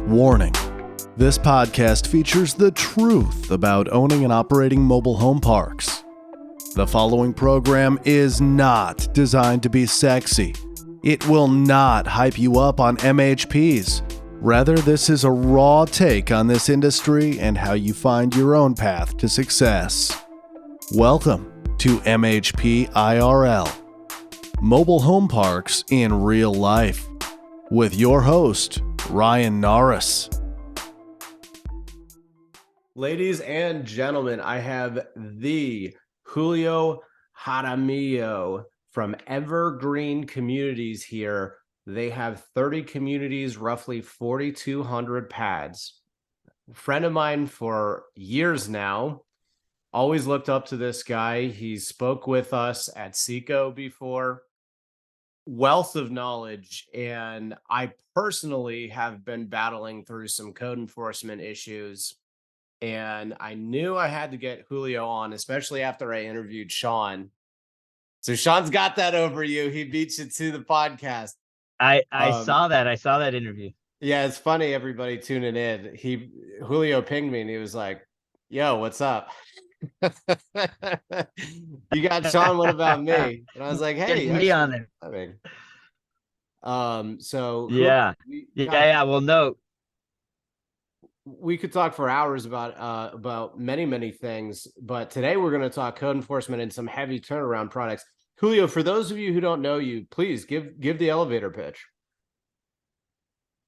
Warning. This podcast features the truth about owning and operating mobile home parks. The following program is not designed to be sexy. It will not hype you up on MHPs. Rather, this is a raw take on this industry and how you find your own path to success. Welcome to MHP IRL, Mobile Home Parks in Real Life, with your host, Ryan Norris. Ladies and gentlemen, I have the Julio Jaramillo from Evergreen Communities here. They have 30 communities, roughly 4,200 pads. Friend of mine for years now. Always looked up to this guy. He spoke with us at SECO before. Wealth of knowledge, and I personally have been battling through some code enforcement issues, and I knew I had to get Julio on, especially after I interviewed Sean. So Sean's got that over you. He beats you to the podcast. I saw that interview. Yeah, it's funny, everybody tuning in. Julio pinged me and he was like, "Yo, what's up? You got Sean, what about me?" And I was like, "Hey, me on there." I mean, so yeah. Well, no, we could talk for hours about many things, but today we're going to talk code enforcement and some heavy turnaround products. Julio, for those of you who don't know you, please give the elevator pitch.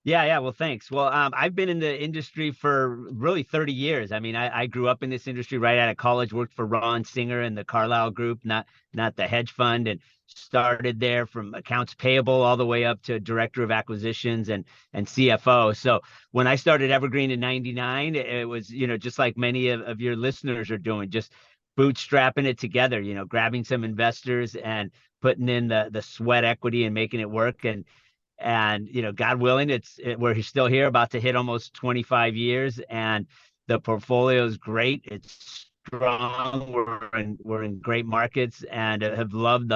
Yeah. Well, thanks. Well, I've been in the industry for really 30 years. I mean, I grew up in this industry right out of college, worked for Ron Singer and the Carlyle Group, not the hedge fund, and started there from accounts payable all the way up to director of acquisitions and CFO. So when I started Evergreen in 99, it was, just like many of your listeners are doing, just bootstrapping it together, grabbing some investors and putting in the sweat equity and making it work. And God willing, we're still here, about to hit almost 25 years, and the portfolio is great. It's strong. We're in great markets and have loved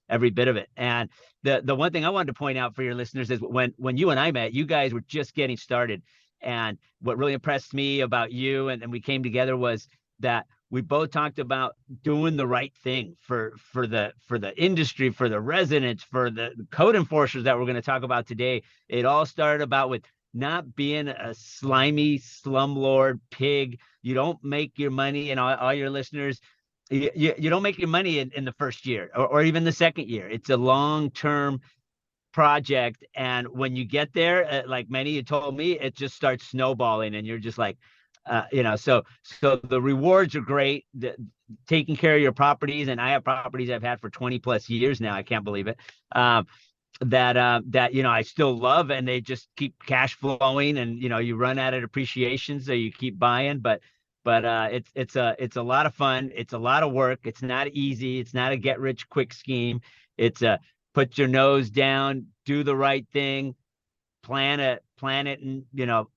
every bit of it. And the one thing I wanted to point out for your listeners is when you and I met, you guys were just getting started. And what really impressed me about you and we came together was that we both talked about doing the right thing for the industry, for the residents, for the code enforcers that we're going to talk about today. It all started about with not being a slimy slumlord pig. You don't make your money, and all your listeners, you don't make your money in the first year or even the second year. It's a long-term project. And when you get there, like many of you told me, it just starts snowballing and you're just like, so the rewards are great. Taking care of your properties, and I have properties I've had for 20 plus years now. I can't believe it. That I still love, and they just keep cash flowing, and you run out of depreciation, so you keep buying. But it's a lot of fun. It's a lot of work. It's not easy. It's not a get rich quick scheme. It's put your nose down, do the right thing, plan it and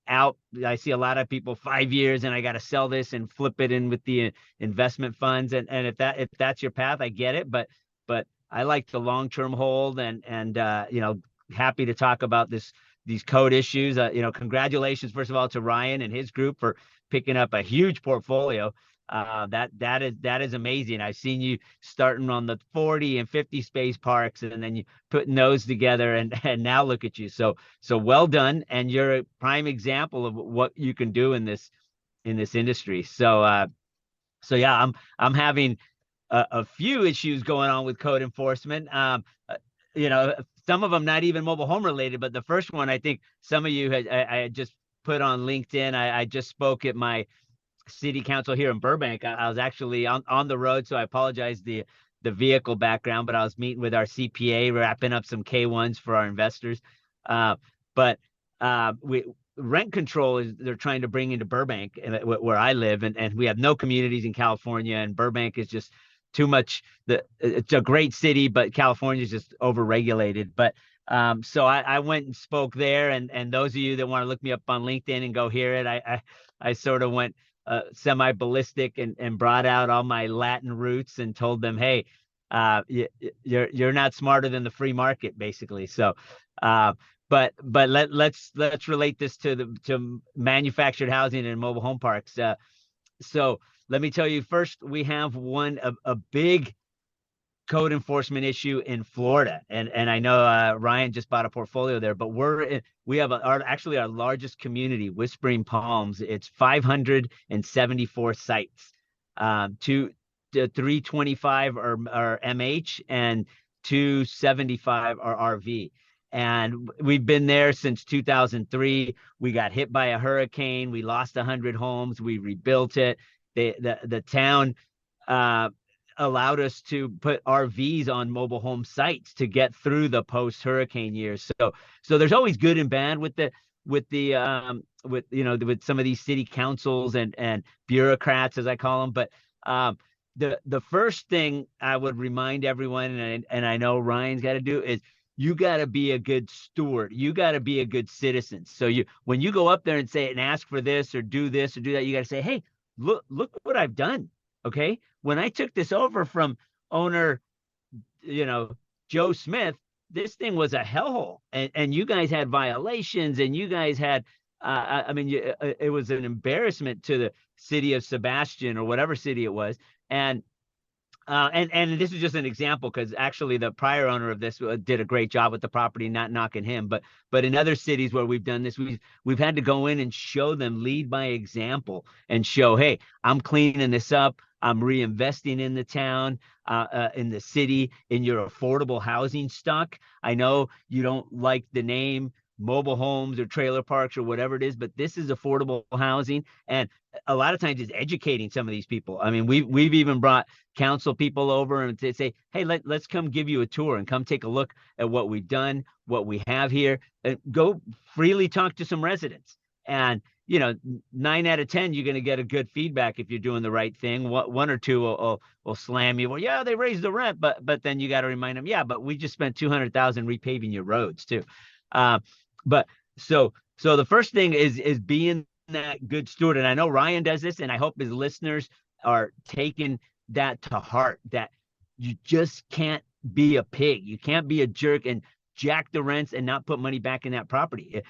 out. I see a lot of people 5 years and I got to sell this and flip it in with the investment funds, and if that's your path, I get it, but I like the long-term hold, and happy to talk about these code issues. Congratulations first of all to Ryan and his group for picking up a huge portfolio. That is amazing. I've seen you starting on the 40 and 50 space parks, and then you putting those together, and now look at you. So well done. And you're a prime example of what you can do in this industry. So yeah, I'm having a few issues going on with code enforcement. Some of them not even mobile home related, but the first one, I think some of you I had just put on LinkedIn. I just spoke at my city council here in Burbank. I was actually on the road, so I apologize the vehicle background, but I was meeting with our CPA, wrapping up some K1s for our investors. But rent control they're trying to bring into Burbank, where I live, and we have no communities in California, and Burbank is just too much. It's a great city, but California is just overregulated. But so I went and spoke there, and those of you that want to look me up on LinkedIn and go hear it, I sort of went semi-ballistic and brought out all my Latin roots and told them, hey, you're not smarter than the free market, basically. So, but let's relate this to manufactured housing and mobile home parks. So let me tell you, first, we have a big code enforcement issue in Florida, and I know Ryan just bought a portfolio there, but we have actually our largest community, Whispering Palms. It's 574 sites, 325 are MH and 275 are RV. And we've been there since 2003. We got hit by a hurricane. We lost 100 homes. We rebuilt it. The town allowed us to put RVs on mobile home sites to get through the post-hurricane years. So there's always good and bad with some of these city councils and bureaucrats, as I call them. But the first thing I would remind everyone, and I know Ryan's got to do, is you got to be a good steward. You got to be a good citizen. So when you go up there and say and ask for this or do that, you got to say, hey, look what I've done. Okay. When I took this over from owner, Joe Smith, this thing was a hellhole, and you guys had violations, and you guys had, it was an embarrassment to the city of Sebastian or whatever city it was. And this is just an example, because actually the prior owner of this did a great job with the property, not knocking him. But in other cities where we've done this, we've had to go in and show them, lead by example, and show, hey, I'm cleaning this up. I'm reinvesting in the town, in the city, in your affordable housing stock. I know you don't like the name mobile homes or trailer parks or whatever it is, but this is affordable housing. And a lot of times it's educating some of these people. I mean, we've even brought council people over and to say, hey, let's come give you a tour and come take a look at what we've done, what we have here, and go freely talk to some residents. And 9 out of 10, you're going to get a good feedback if you're doing the right thing. One or two will slam you. Well, yeah, they raised the rent, but then you got to remind them, yeah, but we just spent $200,000 repaving your roads too. But so the first thing is being that good steward. And I know Ryan does this, and I hope his listeners are taking that to heart, that you just can't be a pig. You can't be a jerk and jack the rents and not put money back in that property.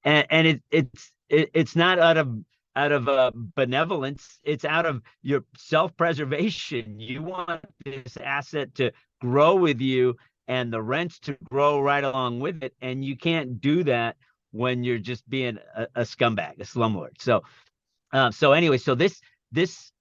It's not out of benevolence. It's out of your self-preservation. You want this asset to grow with you and the rents to grow right along with it. And you can't do that when you're just being a scumbag, a slumlord. So anyway, so this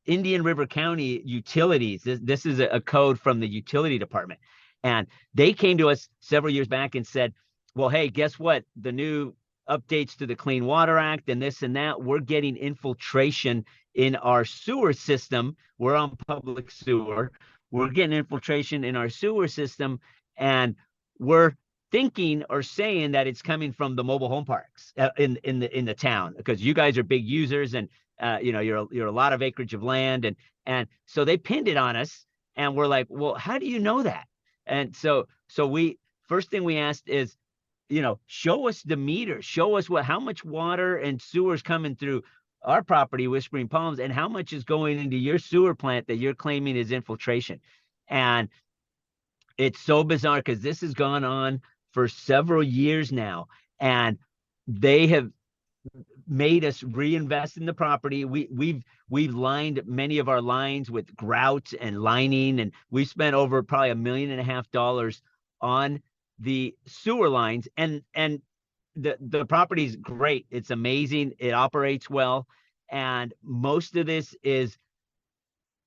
Indian River County utilities, this is a code from the utility department. And they came to us several years back and said, well, hey, guess what? The new updates to the Clean Water Act and this and that, we're getting infiltration in our sewer system. We're on public sewer. We're getting infiltration in our sewer system, and we're thinking or saying that it's coming from the mobile home parks in the town, because you guys are big users, and you're a lot of acreage of land, and so they pinned it on us, and we're like, well, how do you know that? And so we first thing we asked is, show us the meter, show us how much water and sewers coming through our property, Whispering Palms, and how much is going into your sewer plant that you're claiming is infiltration. And it's so bizarre, because this has gone on for several years now, and they have made us reinvest in the property. We've lined many of our lines with grout and lining, and we spent over probably $1.5 million on the sewer lines, and the property's great. It's amazing. It operates well. And most of this is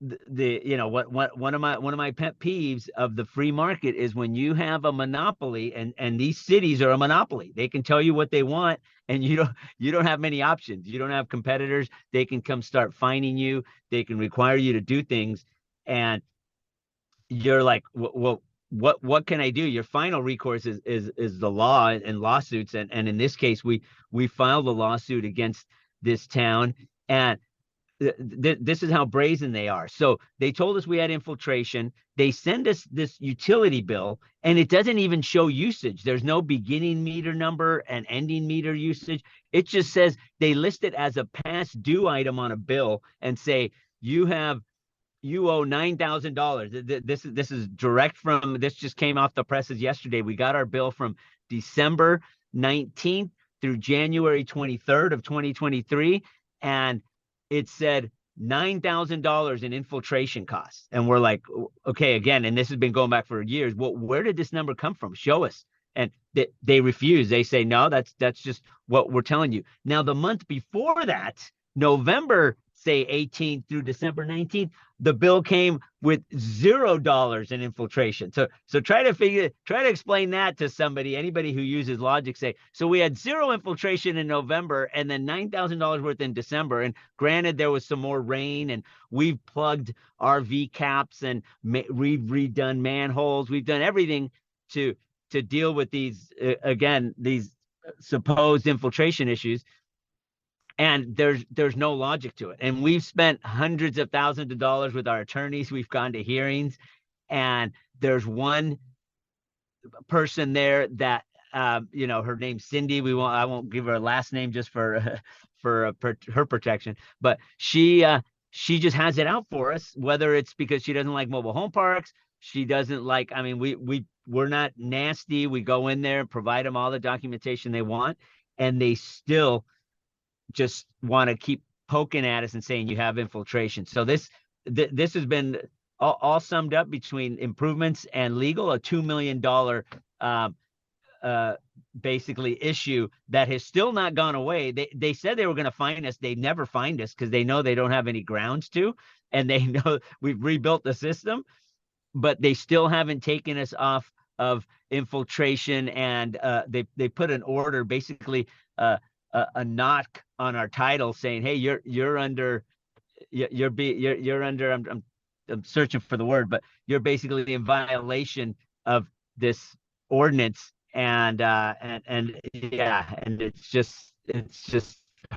one of my pet peeves of the free market is when you have a monopoly, and these cities are a monopoly. They can tell you what they want, and you don't have many options. You don't have competitors. They can come start fining you. They can require you to do things, and you're like, well, what can I do? Your final recourse is the law and lawsuits. And in this case, we filed a lawsuit against this town, and this is how brazen they are. So they told us we had infiltration. They send us this utility bill, and it doesn't even show usage. There's no beginning meter number and ending meter usage. It just says they list it as a past due item on a bill and say, you have you owe $9,000. This is direct from, this just came off the presses yesterday. We got our bill from December 19th through January 23rd of 2023. And it said $9,000 in infiltration costs. And we're like, okay, again, and this has been going back for years. Well, where did this number come from? Show us. And they refuse. They say, no, that's just what we're telling you. Now, the month before that, November, say 18th through December 19th, the bill came with $0 in infiltration. So try to explain that to somebody, anybody who uses logic. Say, so we had zero infiltration in November and then $9,000 worth in December. And granted, there was some more rain, and we've plugged RV caps, and we've redone manholes. We've done everything to deal with these, again, these supposed infiltration issues. And there's no logic to it. And we've spent hundreds of thousands of dollars with our attorneys. We've gone to hearings, and there's one person there that, her name's Cindy. I won't give her a last name just for her protection, but she just has it out for us, whether it's because she doesn't like mobile home parks. She doesn't like, I mean, we're not nasty. We go in there and provide them all the documentation they want, and they still just want to keep poking at us and saying you have infiltration. So this has been all summed up between improvements and legal, a $2 million basically issue that has still not gone away. They said they were going to fine us. They never fined us because they know they don't have any grounds to, and they know we've rebuilt the system, but they still haven't taken us off of infiltration. And they put an order, basically a knock on our title saying, hey, you're under, I'm searching for the word, but you're basically in violation of this ordinance. And yeah, and it's just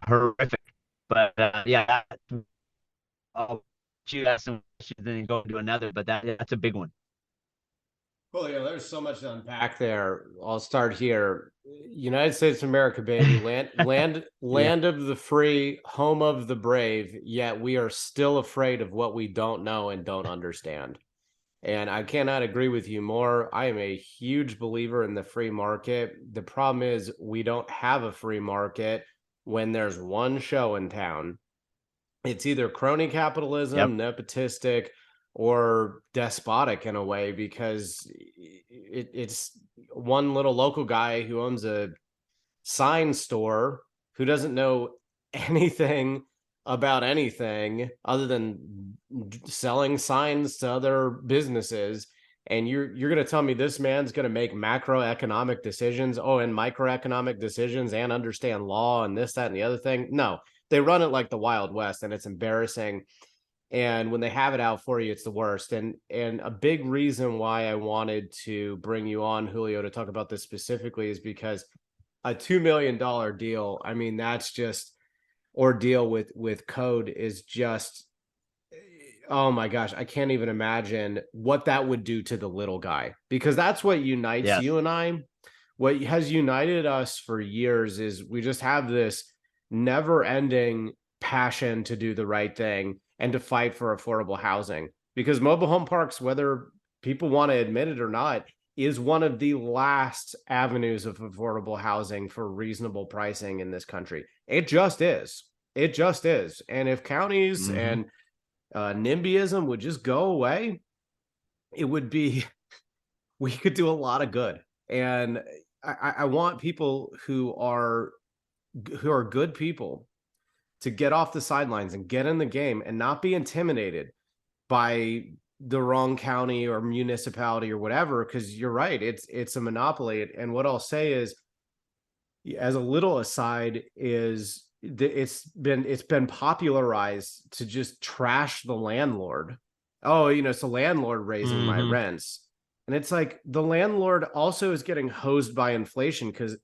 horrific. But yeah, I'll shoot at some questions and then go to another, but that's a big one. Well, there's so much to unpack there. I'll start here. United States of America, baby, land Yeah. of the free, home of the brave. Yet we are still afraid of what we don't know and don't understand. And I cannot agree with you more. I am a huge believer in the free market. The problem is we don't have a free market when there's one show in town. It's either crony capitalism, nepotistic, or despotic in a way, because it's one little local guy who owns a sign store who doesn't know anything about anything other than selling signs to other businesses. And you're going to tell me this man's going to make macroeconomic decisions, and microeconomic decisions, and understand law and this, that, and the other thing? No, they run it like the Wild West, and it's embarrassing. And when they have it out for you, it's the worst. And a big reason why I wanted to bring you on, Julio, to talk about this specifically is because a $2 million deal, I mean, that's just, or deal with code is just, oh my gosh, I can't even imagine what that would do to the little guy, because that's what unites you and I. What has united us for years is we just have this never ending passion to do the right thing and to fight for affordable housing, because mobile home parks, whether people want to admit it or not, is one of the last avenues of affordable housing for reasonable pricing in this country. It just is. It just is. And if counties and NIMBYism would just go away, it would be, we could do a lot of good. And I want people who are good people to get off the sidelines and get in the game and not be intimidated by the wrong county or municipality or whatever, because you're right, it's a monopoly. And what I'll say is, as a little aside, is it's been popularized to just trash the landlord. Oh, it's the landlord raising my rents. And it's like the landlord also is getting hosed by inflation, because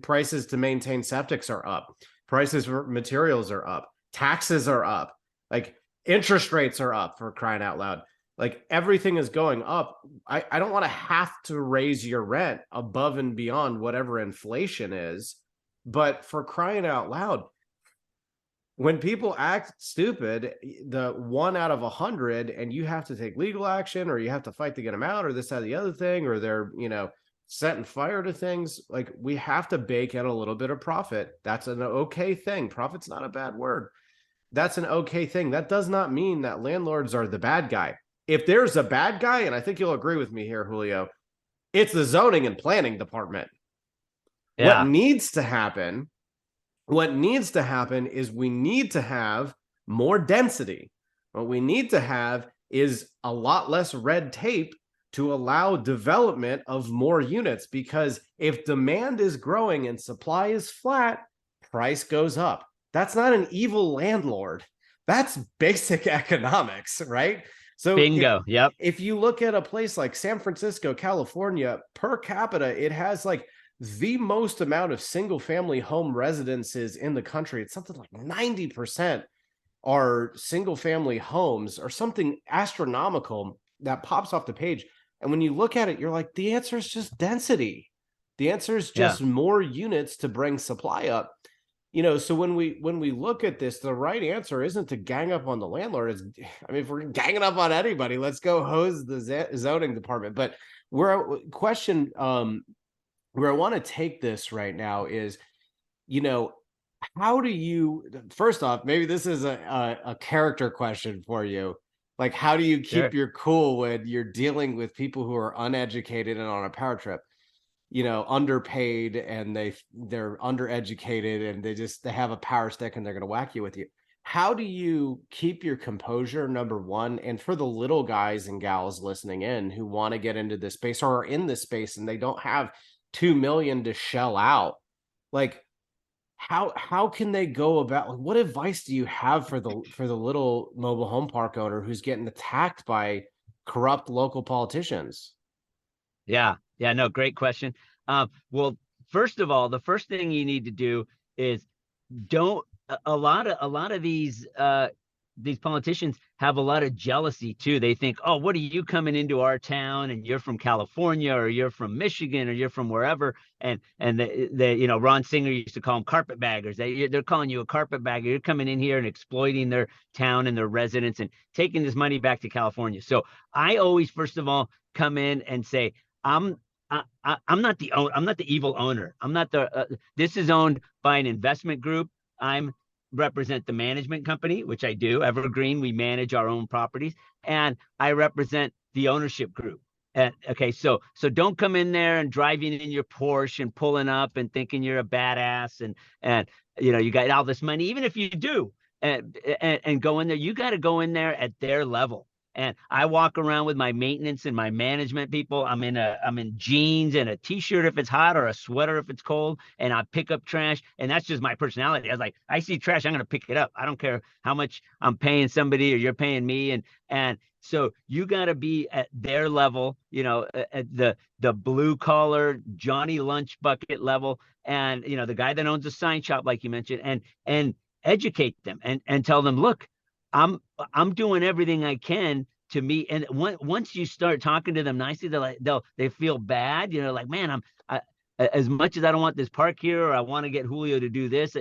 prices to maintain septics are up. Prices for materials are up. Taxes are up. Like, interest rates are up, for crying out loud. Like, everything is going up. I don't want to have to raise your rent above and beyond whatever inflation is. But for crying out loud, when people act stupid, the 1 out of 100, and you have to take legal action, or you have to fight to get them out, or this, that, the other thing, or they're, setting fire to things. Like, we have to bake in a little bit of profit. That's an okay thing. Profit's not a bad word. That's an okay thing. That does not mean that landlords are the bad guy. If there's a bad guy, and I think you'll agree with me here, Julio, it's the zoning and planning department. Yeah. What needs to happen is we need to have more density. What we need to have is a lot less red tape to allow development of more units, because if demand is growing and supply is flat, price goes up. That's not an evil landlord. That's basic economics, right? So bingo. Yep. If you look at a place like San Francisco, California, per capita, it has like the most amount of single family home residences in the country. It's something like 90% are single family homes, or something astronomical that pops off the page. And when you look at it, you're like, the answer is just density. The answer is just more units to bring supply up. So when we look at this, the right answer isn't to gang up on the landlord. If we're ganging up on anybody, let's go hose the zoning department. But where I want to take this right now is, how do you, first off, maybe this is a character question for you. Like, how do you keep your cool when you're dealing with people who are uneducated and on a power trip, underpaid, and they're undereducated, and they have a power stick and they're going to whack you with you? How do you keep your composure, number one? And for the little guys and gals listening in who want to get into this space, or are in this space and they don't have $2 million to shell out, like, how can they go about, what advice do you have for the little mobile home park owner who's getting attacked by corrupt local politicians? Yeah. No, great question. Well, first of all, the first thing you need to do is a lot of these politicians have a lot of jealousy too. They think, oh, what are you coming into our town, and you're from California, or you're from Michigan, or you're from wherever. And Ron Singer used to call them carpetbaggers. They're calling you a carpetbagger. You're coming in here and exploiting their town and their residents and taking this money back to California. So I always, first of all, come in and say, I'm not the evil owner. I'm not this is owned by an investment group. I'm represent the management company, which I do, Evergreen. We manage our own properties, and I represent the ownership group. And okay, so don't come in there and driving in your Porsche and pulling up and thinking you're a badass and you got all this money. Even if you do, and go in there, you got to go in there at their level. And I walk around with my maintenance and my management people. I'm in jeans and a t-shirt if it's hot, or a sweater if it's cold, and I pick up trash. And that's just my personality. I was like, I see trash, I'm going to pick it up. I don't care how much I'm paying somebody or you're paying me. And so you got to be at their level, at the blue collar Johnny Lunch Bucket level. And, the guy that owns a sign shop, like you mentioned, and educate them and tell them, look, I'm doing everything I can to meet. And once you start talking to them nicely, they feel bad. Like, man, as much as I don't want this park here, or I want to get Julio to do this,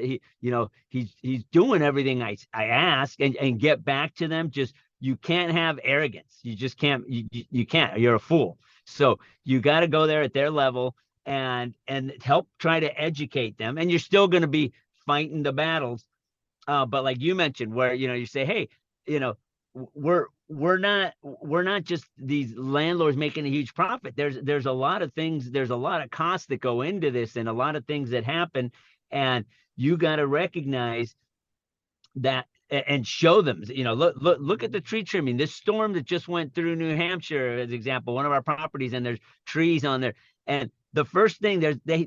he's doing everything I ask, and get back to them. Just, you can't have arrogance. You just can't. You can't. You're a fool. So you got to go there at their level and help try to educate them. And you're still going to be fighting the battles. But like you mentioned, where you say, hey, we're not just these landlords making a huge profit. There's a lot of things, there's a lot of costs that go into this, and a lot of things that happen, and you got to recognize that and show them. Look at the tree trimming. This storm that just went through New Hampshire, as example, one of our properties, and there's trees on there. And the first thing,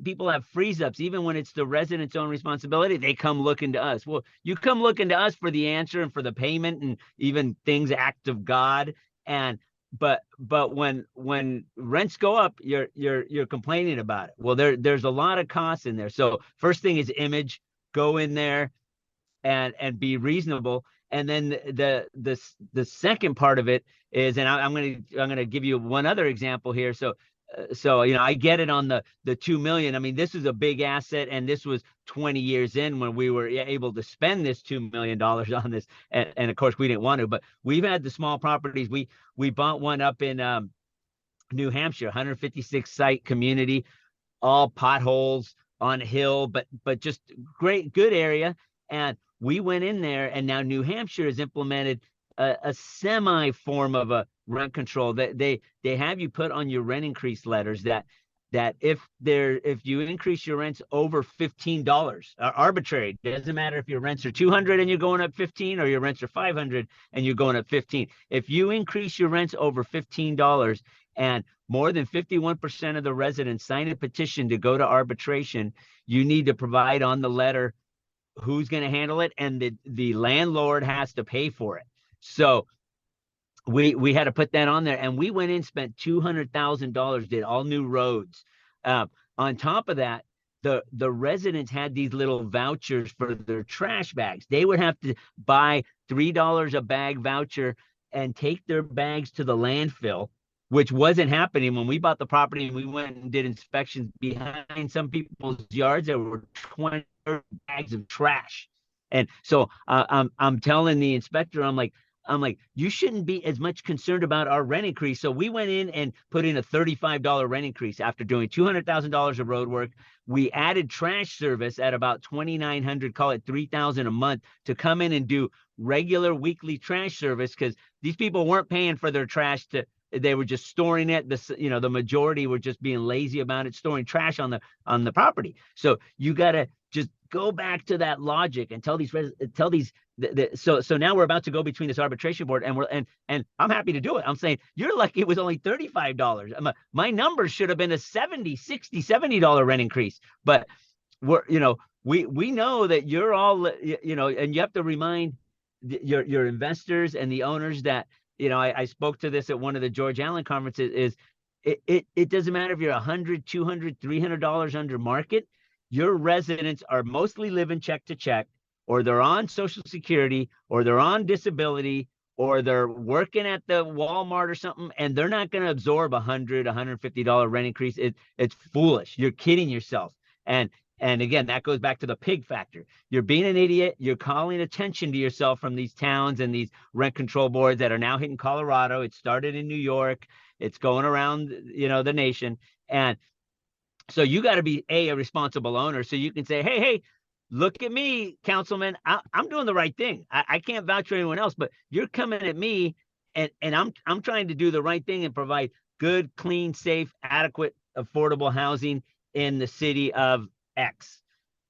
people have freeze ups, even when it's the resident's own responsibility. They come looking to us. Well, you come looking to us for the answer and for the payment, and even things act of God. But when rents go up, you're complaining about it. Well, there's a lot of costs in there. So first thing is image. Go in there and be reasonable. And then the second part of it is, and I'm gonna give you one other example here. So So, I get it on the 2 million. I mean, this is a big asset, and this was 20 years in when we were able to spend this $2 million on this. And of course we didn't want to, but we've had the small properties. We bought one up in New Hampshire, 156 site community, all potholes on a hill, but just good area. And we went in there, and now New Hampshire has implemented a semi form of a rent control that they have you put on your rent increase letters that if you increase your rents over $15, arbitrary, it doesn't matter if your rents are 200 and you're going up 15, or your rents are 500 and you're going up 15. If you increase your rents over $15 and more than 51% of the residents sign a petition to go to arbitration, you need to provide on the letter who's going to handle it, and the landlord has to pay for it. So we had to put that on there, and we went in, spent $200,000, did all new roads. On top of that, the residents had these little vouchers for their trash bags. They would have to buy $3 a bag voucher and take their bags to the landfill, which wasn't happening when we bought the property. And we went and did inspections behind some people's yards. There were 20 bags of trash. And so I'm telling the inspector, I'm like, you shouldn't be as much concerned about our rent increase. So we went in and put in a $35 rent increase after doing $200,000 of road work. We added trash service at about $2,900, call it $3,000 a month, to come in and do regular weekly trash service, because these people weren't paying for their trash they were just storing it. The majority were just being lazy about it, storing trash on the property. So you got to just go back to that logic and tell these so now we're about to go between this arbitration board, and I'm happy to do it. I'm saying, you're lucky it was only $35. My numbers should have been a $70, $60, $70 rent increase. But we know that you're all, and you have to remind your investors and the owners that, I spoke to this at one of the George Allen conferences, it doesn't matter if you're $100, $200, $300 under market. Your residents are mostly living check to check, or they're on Social Security, or they're on disability, or they're working at the Walmart or something, and they're not going to absorb $100, $150 rent increase. It's foolish. You're kidding yourself. And again, that goes back to the pig factor. You're being an idiot. You're calling attention to yourself from these towns and these rent control boards that are now hitting Colorado. It started in New York. It's going around, the nation. And so you got to be a responsible owner, so you can say, hey, look at me, councilman. I'm doing the right thing. I can't vouch for anyone else, but you're coming at me, and I'm trying to do the right thing and provide good, clean, safe, adequate, affordable housing in the city of X.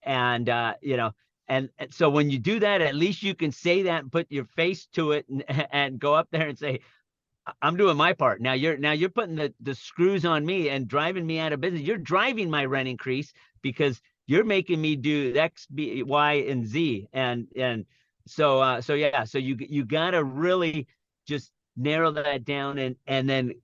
And and so when you do that, at least you can say that and put your face to it, and go up there and say, I'm doing my part. Now you're putting the screws on me and driving me out of business. You're driving my rent increase because you're making me do X, B, Y, and Z. And so you got to really just narrow that down and then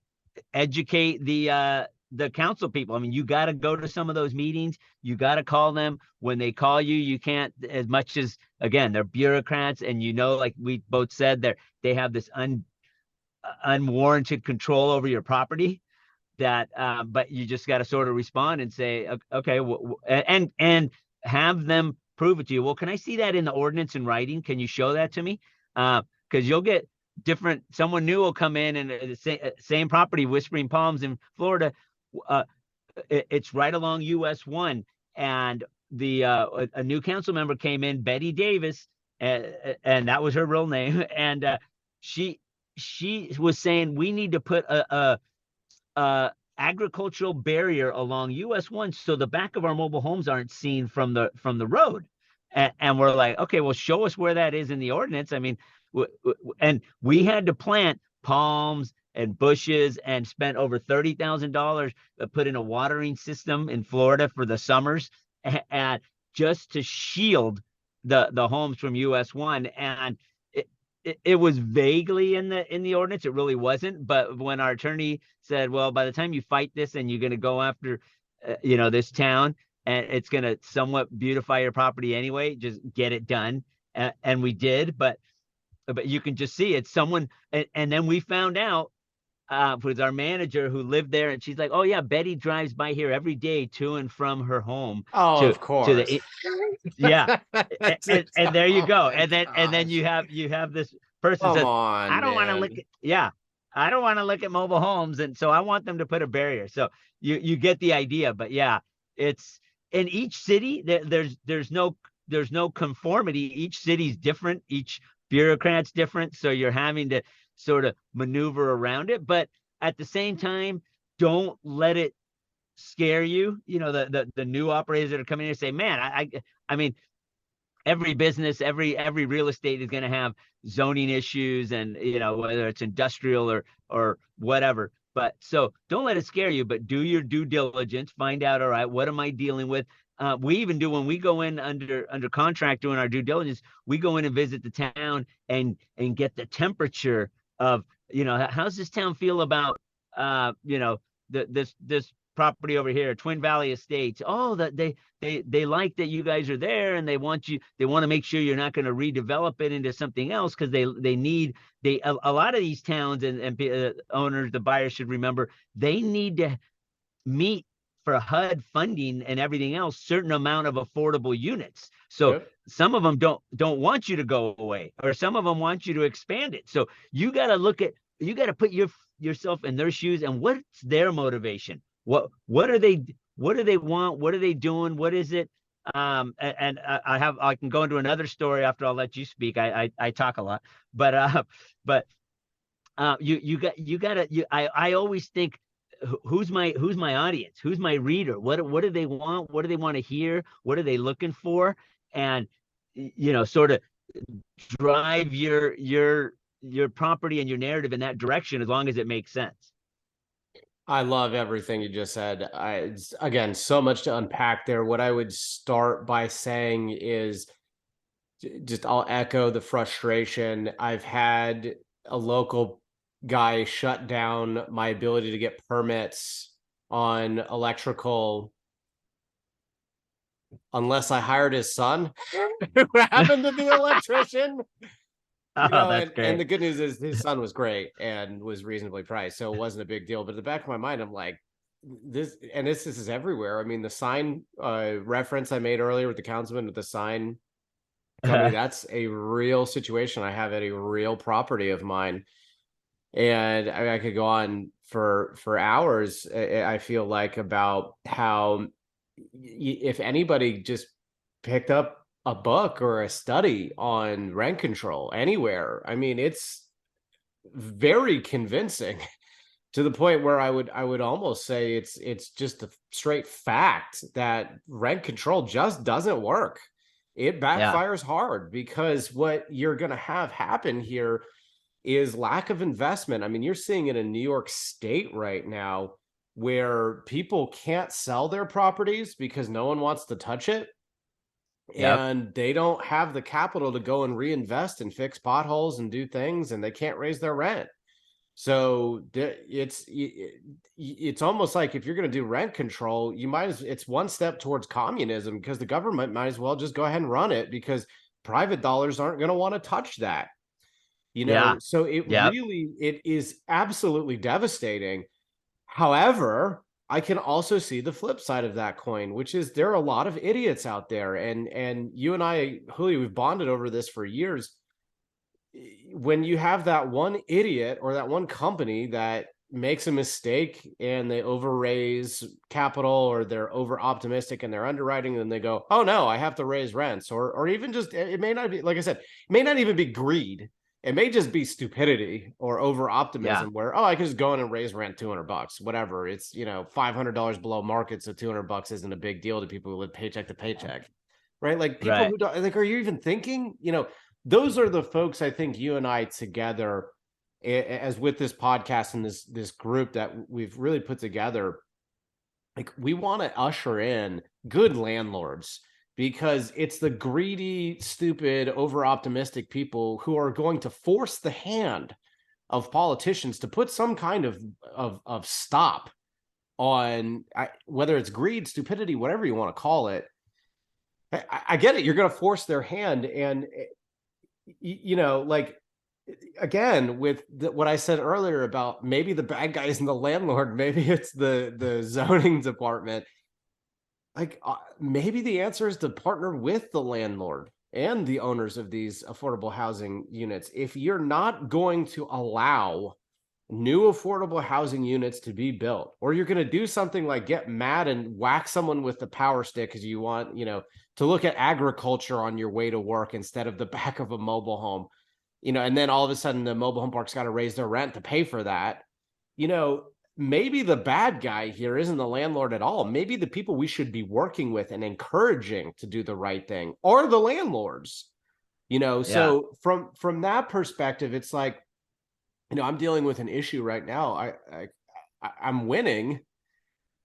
educate the council people. I mean, you got to go to some of those meetings. You got to call them. When they call you, you can't, as much as, again, they're bureaucrats, and like we both said, they have this unwarranted control over your property that but you just got to sort of respond and say, okay, and have them prove it to you. Well, can I see that in the ordinance in writing? Can you show that to me? Because you'll get someone new will come in, and the same property, Whispering Palms in Florida, it's right along US 1, and a new council member came in, Betty Davis, and that was her real name, and she was saying, we need to put a agricultural barrier along US 1 so the back of our mobile homes aren't seen from the road. And we're like, okay, well, show us where that is in the ordinance. I mean, and we had to plant palms and bushes and spent over $30,000 to put in a watering system in Florida for the summers, and just to shield the homes from US 1. And it was vaguely in the ordinance. It really wasn't. But when our attorney said, well, by the time you fight this and you're going to go after, this town, and it's going to somewhat beautify your property anyway, just get it done. And we did. But you can just see it's someone. And then we found out with our manager who lived there, and she's like, "Oh yeah, Betty drives by here every day to and from her home Oh, to of course. the yeah." And there you Oh go. my And then gosh. you have this person Come says, on, I don't want to look man. at I don't want to look at mobile homes, and so I want them to put a barrier. So you get the idea. But yeah, it's in each city there's no conformity. Each city's different, each bureaucrat's different, so you're having to sort of maneuver around it. But at the same time, don't let it scare you. You know, the new operators that are coming in and say, man, I mean, every business, every real estate is going to have zoning issues, and whether it's industrial or whatever. But so don't let it scare you, but do your due diligence, find out, all right, what am I dealing with? We even do, when we go in under contract doing our due diligence, we go in and visit the town and get the temperature of, how's this town feel about this property over here, Twin Valley Estates. Oh, that they like that you guys are there, and they want to make sure you're not going to redevelop it into something else, because they need a lot of these towns and owners, the buyers should remember, they need to meet for HUD funding and everything else certain amount of affordable units. So Yep. some of them don't want you to go away, or some of them want you to expand it. So you got to put yourself in their shoes, and what's their motivation? What do they want? What are they doing? What is it? And I can go into another story after I'll let you speak. I talk a lot, but I always think, who's my audience? Who's my reader? What do they want? What do they want to hear? What are they looking for? And sort of drive your property and your narrative in that direction, as long as it makes sense. I love everything you just said. It's, again, so much to unpack there. What I would start by saying is just, I'll echo the frustration. I've had a local guy shut down my ability to get permits on electrical unless I hired his son, who happened to be an electrician. That's great. And the good news is his son was great and was reasonably priced, so it wasn't a big deal. But at the back of my mind, I'm like, this is everywhere. I mean, the sign reference I made earlier with the councilman with the sign company, that's a real situation I have at a real property of mine. And I could go on for hours, I feel like, about how if anybody just picked up a book or a study on rent control anywhere, I mean, it's very convincing to the point where I would almost say it's just a straight fact that rent control just doesn't work. It backfires hard, because what you're going to have happen here is lack of investment. I mean, you're seeing it in New York State right now, where people can't sell their properties because no one wants to touch it. Yep. And they don't have the capital to go and reinvest and fix potholes and do things, and they can't raise their rent. So it's almost like, if you're going to do rent control, it's one step towards communism, because the government might as well just go ahead and run it, because private dollars aren't going to want to touch that. So it is absolutely devastating. However, I can also see the flip side of that coin, which is there are a lot of idiots out there. And you and I, Julio, we've bonded over this for years. When you have that one idiot or that one company that makes a mistake and they overraise capital, or they're over optimistic in their underwriting, and then they go, oh no, I have to raise rents, or even just, it may not be, like I said, it may not even be greed. It may just be stupidity or over optimism, where, oh, I can just go in and raise rent $200, whatever. It's, $500 below market. So $200 isn't a big deal to people who live paycheck to paycheck, right? Like, people who don't, like, are you even thinking, those are the folks, I think you and I together, as with this podcast and this group that we've really put together, like, we want to usher in good landlords, because it's the greedy, stupid, over-optimistic people who are going to force the hand of politicians to put some kind of stop on, whether it's greed, stupidity, whatever you want to call it. I get it. You're going to force their hand, and like, again, with what I said earlier about maybe the bad guy isn't the landlord, maybe it's the zoning department. Like maybe the answer is to partner with the landlord and the owners of these affordable housing units. If you're not going to allow new affordable housing units to be built, or you're going to do something like get mad and whack someone with the power stick because you want, to look at agriculture on your way to work instead of the back of a mobile home, and then all of a sudden the mobile home park's got to raise their rent to pay for that, you know, maybe the bad guy here isn't the landlord at all. Maybe the people we should be working with and encouraging to do the right thing are the landlords. Yeah. So from that perspective, it's like, I'm dealing with an issue right now. I'm winning,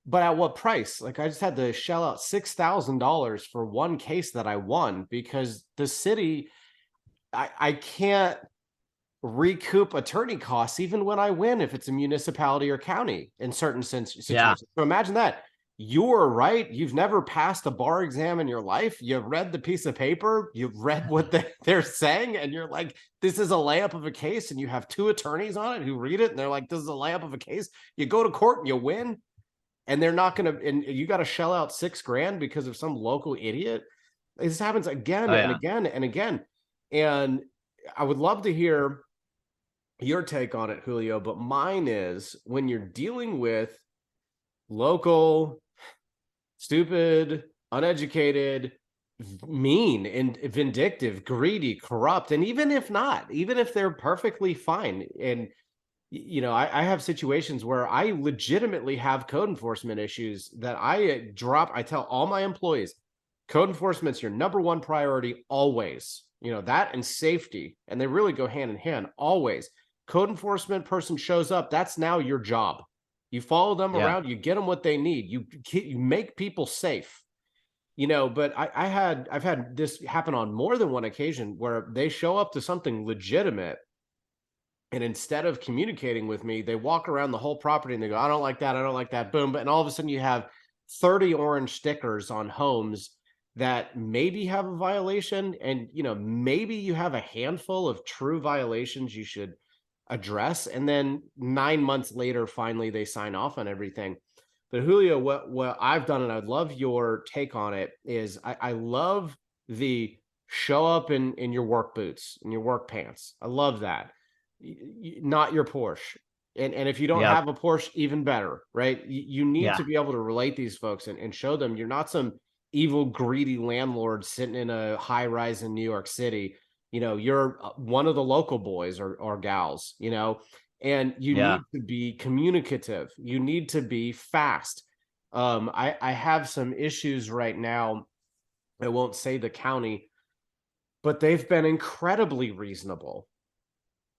but at what price? Like I just had to shell out $6,000 for one case that I won because the city, I can't recoup attorney costs even when I win if it's a municipality or county in certain situations. Yeah. So imagine that. You're right. You've never passed a bar exam in your life. You've read the piece of paper. You've read what they're saying. And you're like, this is a layup of a case. And you have two attorneys on it who read it. And they're like, this is a layup of a case. You go to court and you win. And they're not going to, and you got to shell out $6,000 because of some local idiot. This happens again and again and again. And I would love to hear your take on it, Julio, but mine is when you're dealing with local, stupid, uneducated, mean and vindictive, greedy, corrupt, and even if they're perfectly fine. And I have situations where I legitimately have code enforcement issues that I tell all my employees, code enforcement's your number one priority always. That and safety, and they really go hand in hand always. Code enforcement person shows up, that's now your job. You follow them around, you get them what they need. You make people safe. But I've had this happen on more than one occasion where they show up to something legitimate, and instead of communicating with me, they walk around the whole property and they go, I don't like that, I don't like that, boom. And all of a sudden you have 30 orange stickers on homes that maybe have a violation, and maybe you have a handful of true violations you should address, and then 9 months later finally they sign off on everything. But Julio, what I've done, and I'd love your take on it, is I love the show up in your work boots and your work pants. I love that. Not your Porsche. And if you don't have a Porsche, even better, right? You need to be able to relate these folks and show them you're not some evil, greedy landlord sitting in a high rise in New York City. You're one of the local boys or gals, and you need to be communicative. You need to be fast. I have some issues right now. I won't say the county, but they've been incredibly reasonable.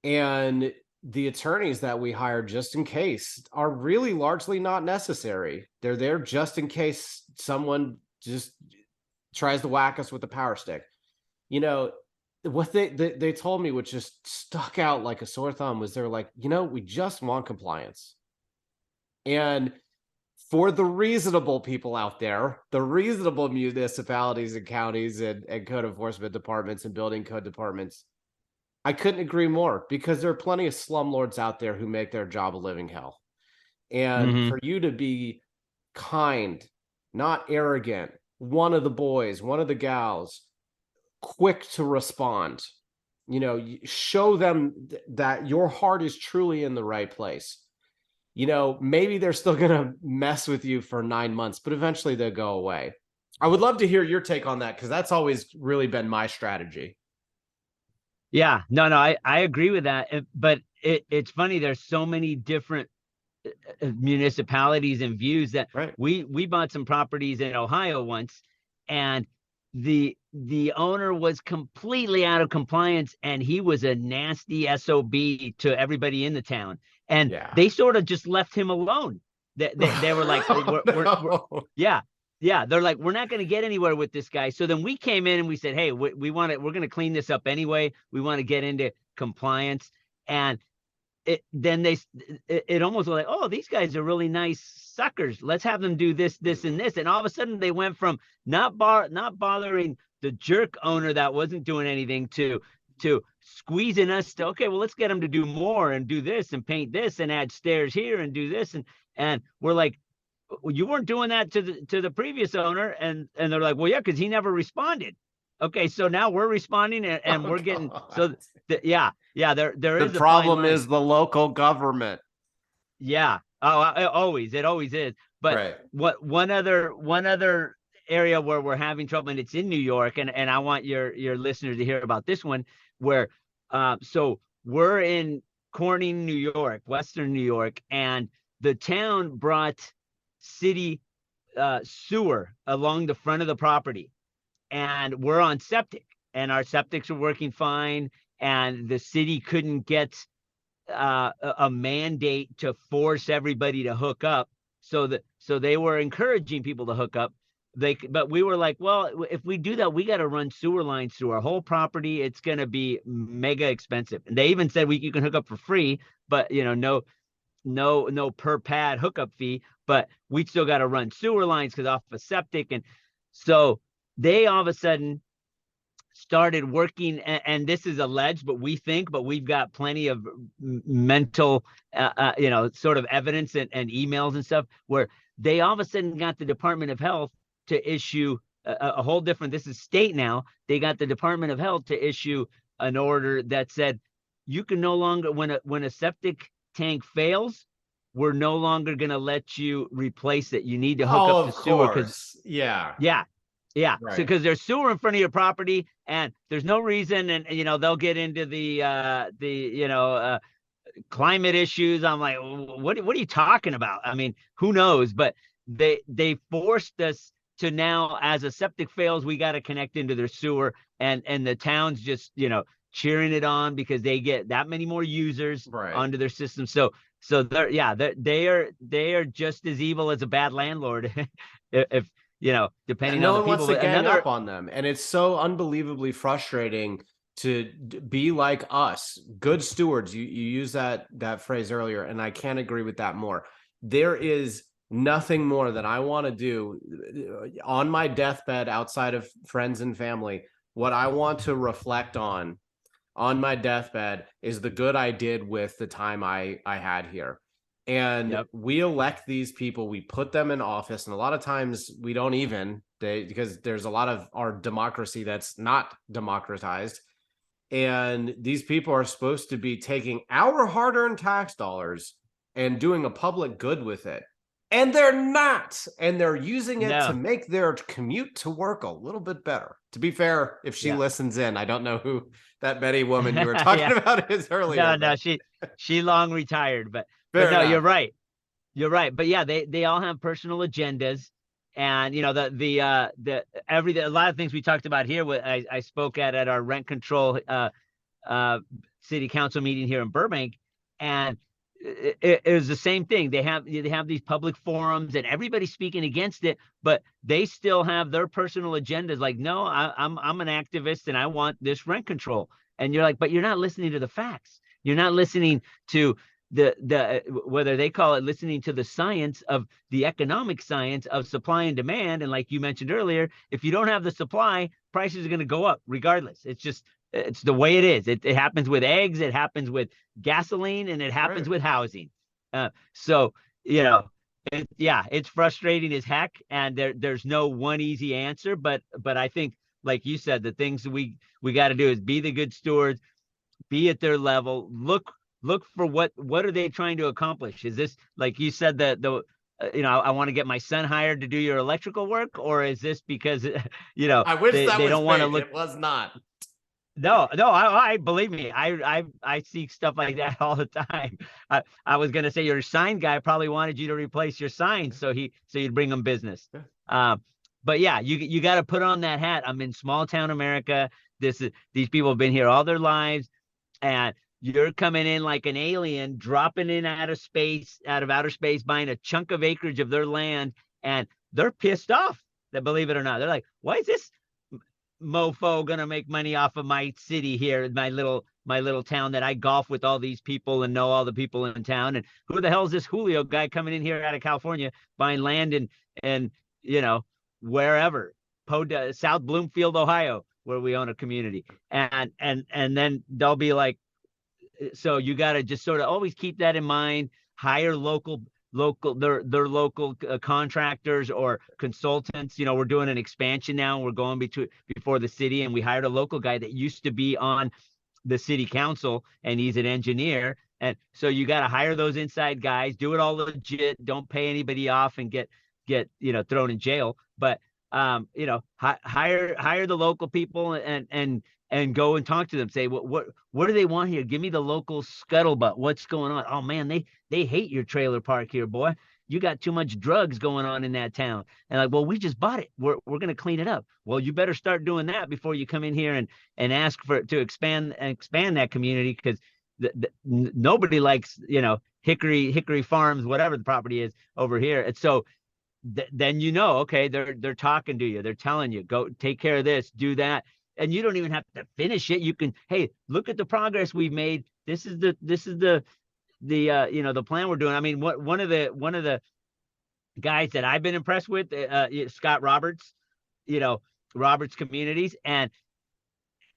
And the attorneys that we hire just in case are really largely not necessary. They're there just in case someone just tries to whack us with a power stick. What they told me, which just stuck out like a sore thumb, was they're like, we just want compliance. And for the reasonable people out there, the reasonable municipalities and counties and code enforcement departments and building code departments, I couldn't agree more, because there are plenty of slumlords out there who make their job a living hell. And for you to be kind, not arrogant, one of the boys, one of the gals, quick to respond, show them that your heart is truly in the right place. Maybe they're still going to mess with you for 9 months, but eventually they'll go away. I would love to hear your take on that, because that's always really been my strategy. Yeah, no, I agree with that. But it's funny. There's so many different municipalities and views that we bought some properties in Ohio once, and the owner was completely out of compliance, and he was a nasty SOB to everybody in the town, and they sort of just left him alone. They were like, they're like, we're not going to get anywhere with this guy. So then we came in and we said, hey, we're going to clean this up anyway. We want to get into compliance. And it almost was like, oh, these guys are really nice suckers. Let's have them do this, this, and this. And all of a sudden they went from not bothering the jerk owner that wasn't doing anything to to squeezing us to, okay, well, let's get them to do more and do this and paint this and add stairs here and do this. And we're like, well, you weren't doing that to the previous owner. And they're like, well, yeah, because he never responded. Okay, so now we're responding and we're getting, so yeah, there is the problem is the local government. Yeah. Oh, it always is. But right. One other area where we're having trouble, and it's in New York, and I want your listeners to hear about this one, where so we're in Corning, New York, Western New York, and the town brought city sewer along the front of the property, and we're on septic, and our septics are working fine, and the city couldn't get a mandate to force everybody to hook up, so they were encouraging people to hook up. But we were like, well, if we do that, we got to run sewer lines through our whole property. It's going to be mega expensive. And they even said you can hook up for free, but no per pad hookup fee. But we still got to run sewer lines because off a septic. And so they all of a sudden started working, and this is alleged, but we've got plenty of mental, sort of evidence and emails and stuff, where they all of a sudden got the Department of Health to issue a whole different, this is state now, they got the Department of Health to issue an order that said, you can no longer, when a septic tank fails, we're no longer going to let you replace it. You need to hook up to sewer. Yeah. Right. So because there's sewer in front of your property and there's no reason, and they'll get into the climate issues. I'm like, what are you talking about? I mean, who knows? But they forced us to now, as a septic fails, we got to connect into their sewer, and the town's just cheering it on because they get that many more users onto their system. So they are just as evil as a bad landlord if depending on the people. No one wants to gang up on them. And it's so unbelievably frustrating to be like us, good stewards. You use that phrase earlier, and I can't agree with that more. There is nothing more that I want to do on my deathbed outside of friends and family. What I want to reflect on my deathbed is the good I did with the time I had here. And we elect these people, we put them in office, and a lot of times we don't even, because there's a lot of our democracy that's not democratized. And these people are supposed to be taking our hard-earned tax dollars and doing a public good with it. And they're not. And they're using it to make their commute to work a little bit better. To be fair, if she listens in, I don't know who that Betty woman you were talking about is earlier. No, she long retired, but no, you're right. You're right. But yeah, they all have personal agendas. And a lot of things we talked about here, I spoke at our rent control city council meeting here in Burbank, and it was the same thing. They have these public forums and everybody's speaking against it, but they still have their personal agendas. Like, no, I'm an activist and I want this rent control. And you're like, but you're not listening to the facts. You're not listening to the whether they call it listening to the science of the economic science of supply and demand. And like you mentioned earlier, if you don't have the supply, prices are going to go up regardless. It's the way it is. It happens with eggs, it happens with gasoline, and it happens with housing. So it's frustrating as heck, and there's no one easy answer. But I think, like you said, the things that we got to do is be the good stewards, be at their level, look for what are they trying to accomplish? Is this, like you said, that I want to get my son hired to do your electrical work, or is this because I wish they don't want to look? It was not. No, I believe me. I see stuff like that all the time. I was gonna say your sign guy probably wanted you to replace your sign, so you'd bring him business. But yeah, you got to put on that hat. I'm in small town America. These people have been here all their lives, and you're coming in like an alien, dropping in out of outer space, buying a chunk of acreage of their land, and they're pissed off. That, believe it or not, they're like, why is this mofo gonna make money off of my city here, my little town that I golf with all these people and know all the people in town? And who the hell is this Julio guy coming in here out of California buying land and wherever, South Bloomfield, Ohio? where we own a community. And then they'll be like, so you got to just sort of always keep that in mind. Hire their local contractors or consultants. We're doing an expansion now. We're going before the city, and we hired a local guy that used to be on the city council, and he's an engineer. And so you got to hire those inside guys, do it all legit. Don't pay anybody off and get thrown in jail. But hire the local people and go and talk to them. Say, what do they want here? Give me the local scuttlebutt. What's going on? Oh man, they hate your trailer park here, boy. You got too much drugs going on in that town. And like, well, we just bought it. We're going to clean it up. Well, you better start doing that before you come in here and ask to expand that community, because nobody likes, Hickory Farms, whatever the property is over here. And so then okay, they're talking to you. They're telling you, go take care of this, do that. And you don't even have to finish it. You can, hey, look at the progress we've made. This is the plan we're doing. I mean, one of the guys that I've been impressed with, Scott Roberts, Roberts Communities. And,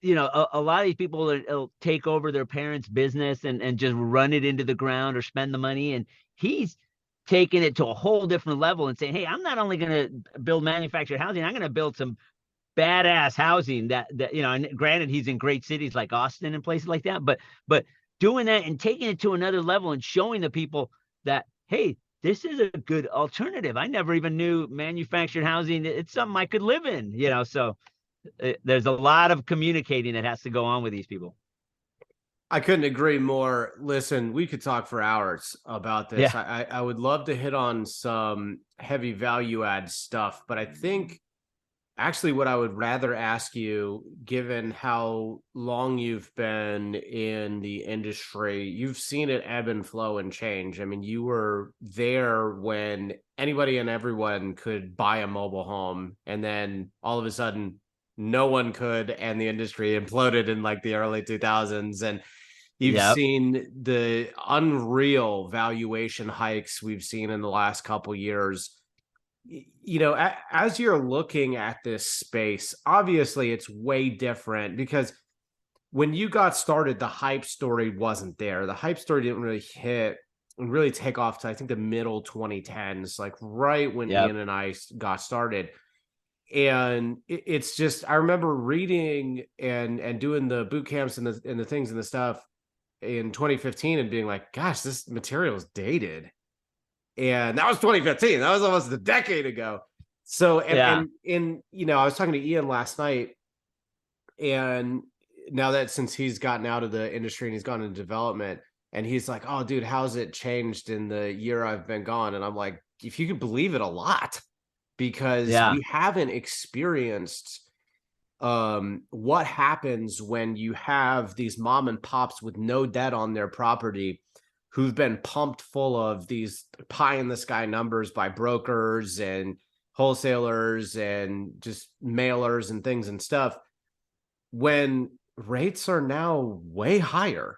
a lot of these people will take over their parents' business and just run it into the ground or spend the money. And he's taking it to a whole different level and saying, hey, I'm not only going to build manufactured housing, I'm going to build some badass housing that and granted, he's in great cities like Austin and places like that, but doing that and taking it to another level and showing the people that, hey, this is a good alternative. I never even knew manufactured housing. It's something I could live in, so there's a lot of communicating that has to go on with these people. I couldn't agree more. Listen, we could talk for hours about this. Yeah. I would love to hit on some heavy value add stuff, but I think actually what I would rather ask you, given how long you've been in the industry, you've seen it ebb and flow and change. I mean, you were there when anybody and everyone could buy a mobile home, and then all of a sudden no one could, and the industry imploded in like the early 2000s. And you've seen the unreal valuation hikes we've seen in the last couple years. As you're looking at this space, obviously it's way different, because when you got started, the hype story wasn't there. The hype story didn't really hit and really take off to, I think, the middle 2010s, like right when Ian and I got started. And it's just, I remember reading and doing the boot camps and the things and the stuff in 2015 and being like, gosh, this material is dated. And that was 2015. That was almost a decade ago. So, and I was talking to Ian last night, and now that since he's gotten out of the industry and he's gone into development, and he's like, oh, dude, how's it changed in the year I've been gone? And I'm like, if you could believe it, a lot, because we haven't experienced what happens when you have these mom and pops with no debt on their property, who've been pumped full of these pie in the sky numbers by brokers and wholesalers and just mailers and things and stuff, when rates are now way higher.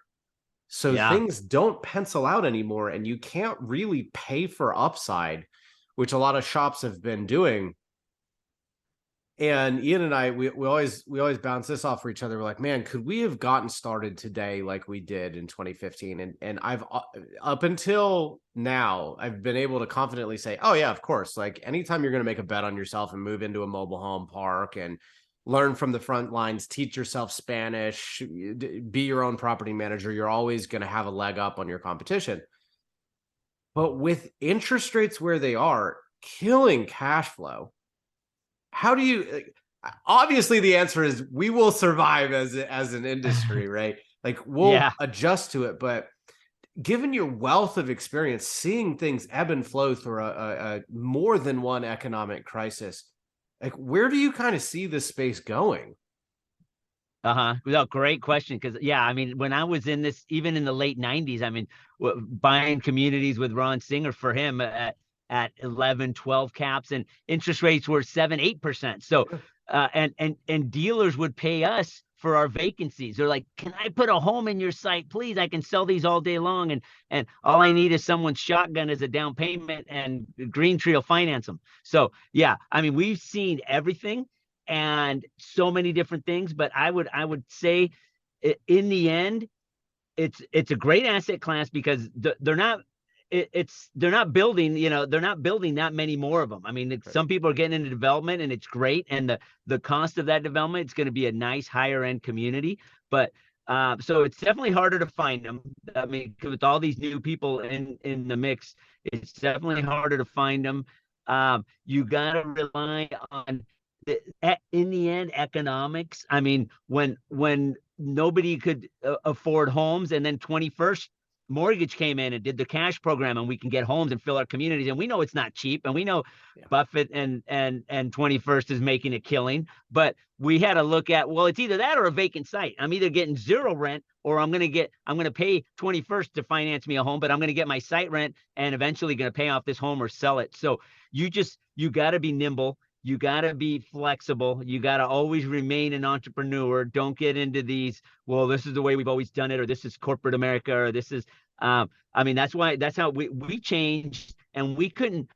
So things don't pencil out anymore, and you can't really pay for upside, which a lot of shops have been doing. And Ian and I, we always bounce this off for each other. We're like, man, could we have gotten started today like we did in 2015? And I've, up until now, I've been able to confidently say, oh yeah, of course. Like anytime you're going to make a bet on yourself and move into a mobile home park and learn from the front lines, teach yourself Spanish, be your own property manager, you're always going to have a leg up on your competition. But with interest rates where they are, killing cash flow, how do you, obviously the answer is we will survive as an industry, right? Like we'll adjust to it. But given your wealth of experience, seeing things ebb and flow through a more than one economic crisis, like where do you kind of see this space going? Well, great question. Because I mean, when I was in this, even in the late 90s, I mean, buying communities with Ron Singer for him at 11, 12 caps, and interest rates were 7-8%. So, and dealers would pay us for our vacancies. They're like, can I put a home in your site, please? I can sell these all day long. And all I need is someone's shotgun as a down payment, and Green Tree will finance them. So I mean, we've seen everything. and so many different things. But I would say in the end, it's a great asset class because they're not they're not building, they're not building that many more of them. I mean, some people are getting into development and it's great, and the cost of that development, it's going to be a nice higher end community, but so it's definitely harder to find them. I mean, with all these new people in the mix, it's definitely harder to find them. You got to rely on in the end, economics. I mean, when nobody could afford homes, and then 21st Mortgage came in and did the cash program, and we can get homes and fill our communities, and we know it's not cheap, and we know Buffett and 21st is making a killing, but we had to look at, well, it's either that or a vacant site. I'm either getting zero rent, or I'm going to pay 21st to finance me a home, but I'm going to get my site rent and eventually going to pay off this home or sell it. So you got to be nimble. You got to be flexible. You got to always remain an entrepreneur. Don't get into these, well, this is the way we've always done it, or this is corporate America, or this is, I mean, that's how we changed, and we couldn't,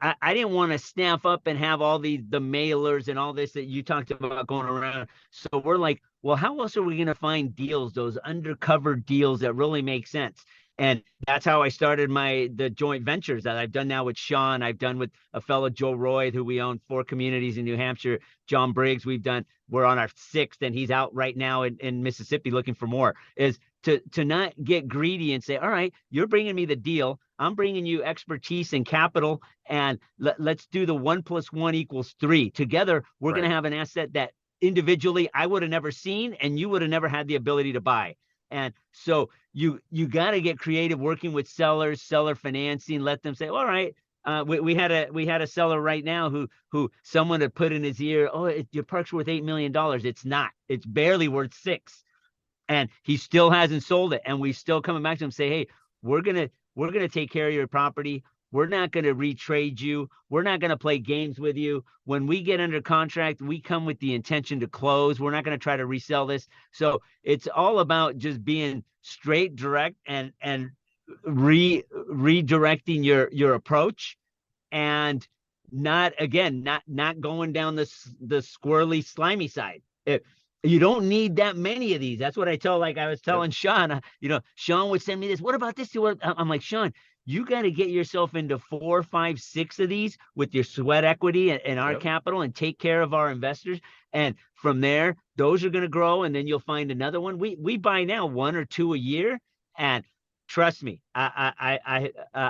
I didn't want to staff up and have all the mailers and all this that you talked about going around. So we're like, well, how else are we going to find deals, those undercover deals that really make sense? And that's how I started the joint ventures that I've done now with Sean. I've done with a fellow, Joe Roy, who we own 4 communities in New Hampshire. John Briggs, we're on our 6th, and he's out right now in Mississippi looking for more. Is to not get greedy and say, all right, you're bringing me the deal, I'm bringing you expertise and capital, and let's do the 1 + 1 = 3. Together, we're going to have an asset that individually I would have never seen, and you would have never had the ability to buy. And so you got to get creative working with sellers, seller financing. Let them say, all right. We had a seller right now who someone had put in his ear, oh, your park's worth $8 million. It's not. It's barely worth 6, and he still hasn't sold it. And we still coming back to him and say, hey, we're gonna take care of your property. We're not going to retrade you. We're not going to play games with you. When we get under contract, we come with the intention to close. We're not going to try to resell this. So it's all about just being straight, direct, and redirecting your approach, and not going down the squirrely, slimy side. You don't need that many of these. That's what I tell. Like I was telling Sean, Sean would send me this. What about this? I'm like, Sean, you got to get yourself into 4, 5, 6 of these with your sweat equity and our capital, and take care of our investors. And from there, those are going to grow. And then you'll find another one. We buy now 1 or 2 a year. And trust me, the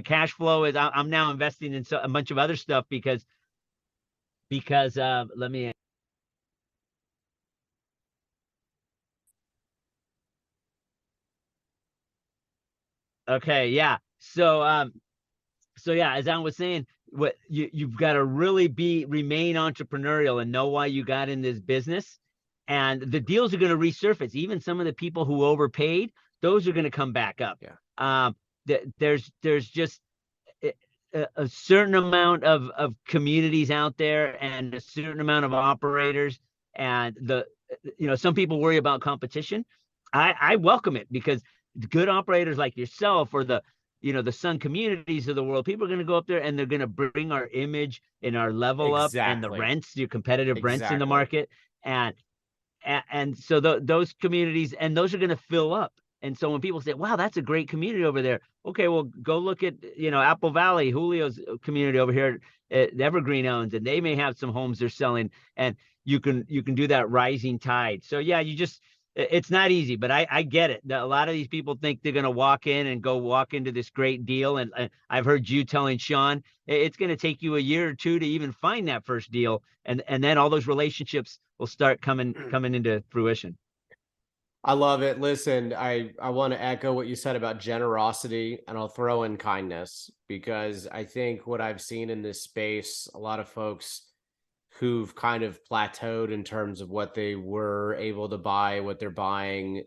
cash flow is, I'm now investing in a bunch of other stuff because let me. Okay. Yeah. So, yeah, as I was saying, what you've got to really remain entrepreneurial and know why you got in this business, and the deals are going to resurface. Even some of the people who overpaid, those are going to come back up. Yeah. There's just a certain amount of communities out there, and a certain amount of operators, and some people worry about competition. I welcome it, because good operators like yourself, or the Sun communities of the world, people are going to go up there and they're going to bring our image and our level up, and the rents, your competitive rents in the market. And so those communities, and those are going to fill up. And so when people say, wow, that's a great community over there. Okay, well, go look at, Apple Valley, Julio's community over here at Evergreen owns, and they may have some homes they're selling, and you can do that rising tide. So yeah, it's not easy, but I get it. A lot of these people think they're going to walk into this great deal. And I've heard you telling Sean, it's going to take you a year or 2 to even find that first deal. And then all those relationships will start coming into fruition. I love it. Listen, I want to echo what you said about generosity, and I'll throw in kindness, because I think what I've seen in this space, a lot of folks who've kind of plateaued in terms of what they were able to buy, what they're buying.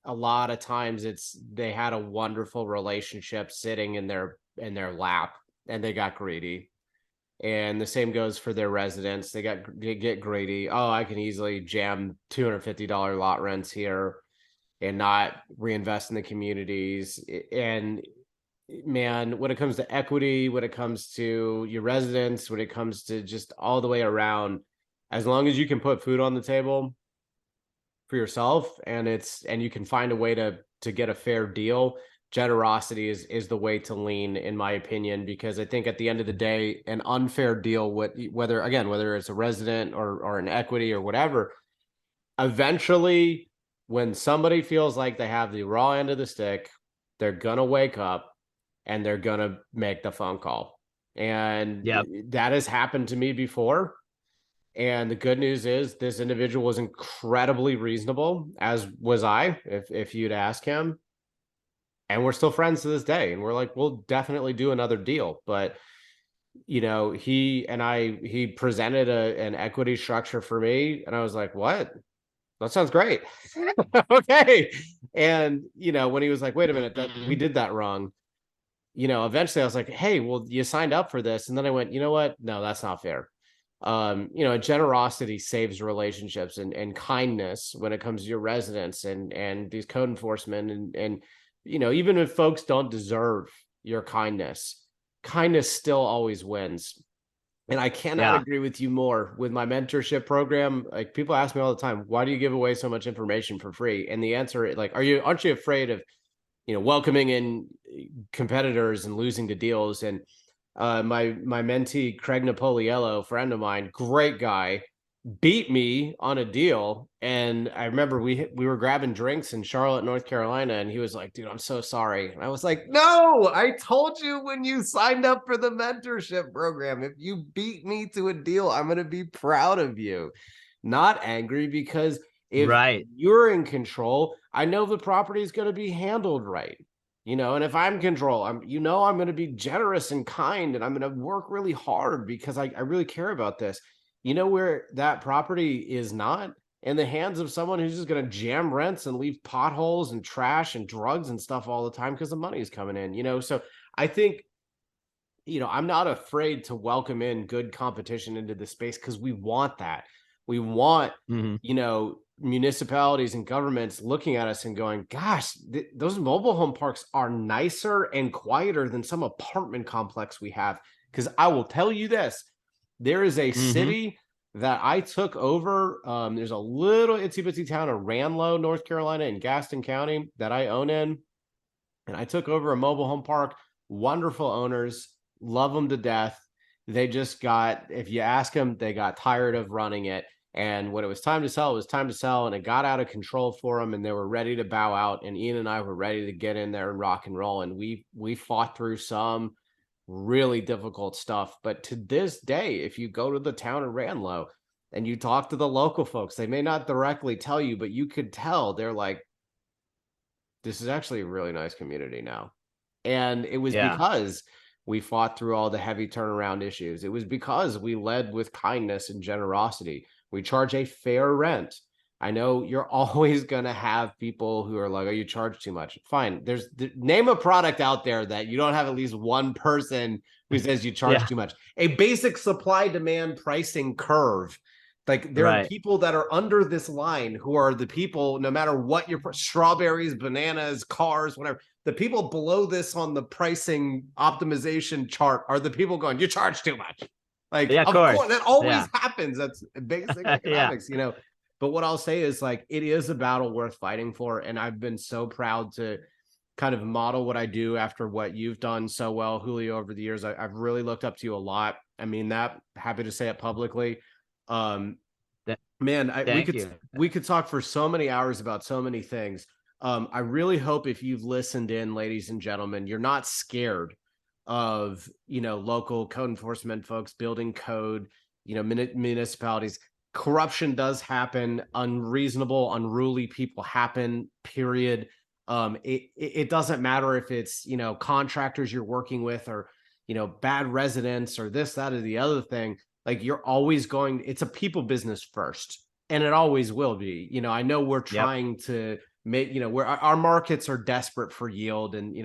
A lot of times they had a wonderful relationship sitting in their lap, and they got greedy. And the same goes for their residents. They get greedy. Oh, I can easily jam $250 lot rents here and not reinvest in the communities. And man, when it comes to equity, when it comes to your residents, when it comes to just all the way around, as long as you can put food on the table for yourself and you can find a way to get a fair deal, generosity is the way to lean, in my opinion, because I think at the end of the day, an unfair deal, whether it's a resident or an equity or whatever, eventually when somebody feels like they have the raw end of the stick, they're gonna wake up and they're gonna make the phone call. And Yep. that has happened to me before. And the good news is this individual was incredibly reasonable, as was I, if you'd ask him. And we're still friends to this day. And we're like, we'll definitely do another deal. But he presented an equity structure for me, and I was like, what? That sounds great. Okay. And when he was like, wait a minute, that we did that wrong. Eventually I was like, hey, well, you signed up for this. And then I went, you know what? No, that's not fair. Generosity saves relationships, and kindness when it comes to your residents and these code enforcement and even if folks don't deserve your kindness still always wins. And I cannot agree with you more with my mentorship program. Like, people ask me all the time, why do you give away so much information for free? And the answer, like, aren't you afraid of welcoming in competitors and losing to deals? And my mentee, Craig Napoliello, friend of mine, great guy, beat me on a deal. And I remember we were grabbing drinks in Charlotte, North Carolina, and he was like, dude, I'm so sorry. And I was like, no, I told you when you signed up for the mentorship program, if you beat me to a deal, I'm going to be proud of you, not angry, because if you're in control, I know the property is going to be handled right. And if I'm in control, I'm going to be generous and kind, and I'm going to work really hard because I really care about this. Where that property is not in the hands of someone who's just going to jam rents and leave potholes and trash and drugs and stuff all the time because the money is coming in. So I think, I'm not afraid to welcome in good competition into the space, because we want that. We want, municipalities and governments looking at us and going, gosh, those mobile home parks are nicer and quieter than some apartment complex we have. Because I will tell you this, there is a city that I took over. There's a little itsy bitsy town of Ranlow, North Carolina, in Gaston County that I own in. And I took over a mobile home park. Wonderful owners, love them to death. They just if you ask them, they got tired of running it. And when it was time to sell, it was time to sell, and it got out of control for them, and they were ready to bow out. And Ian and I were ready to get in there and rock and roll. And we fought through some really difficult stuff. But to this day, if you go to the town of Ranlow and you talk to the local folks, they may not directly tell you, but you could tell they're like, this is actually a really nice community now. And it was because we fought through all the heavy turnaround issues. It was because we led with kindness and generosity. We charge a fair rent. I know you're always going to have people who are like, oh, you charge too much. Fine. Name a product out there that you don't have at least one person who says you charge too much. A basic supply demand pricing curve. Like, there are people that are under this line who are the people, no matter what your strawberries, bananas, cars, whatever, the people below this on the pricing optimization chart are the people going, you charge too much. Like, of course, that always happens. That's basic economics, But what I'll say is, like, it is a battle worth fighting for. And I've been so proud to kind of model what I do after what you've done so well, Julio, over the years. I've really looked up to you a lot. I mean, happy to say it publicly. We could talk for so many hours about so many things. I really hope, if you've listened in, ladies and gentlemen, you're not scared of, local code enforcement folks building code, municipalities. Corruption does happen. Unreasonable, unruly people happen, period. It doesn't matter if it's, contractors you're working with, or, bad residents, or this, that, or the other thing. Like, you're always it's a people business first, and it always will be. I know we're trying to make, where our markets are desperate for yield, and,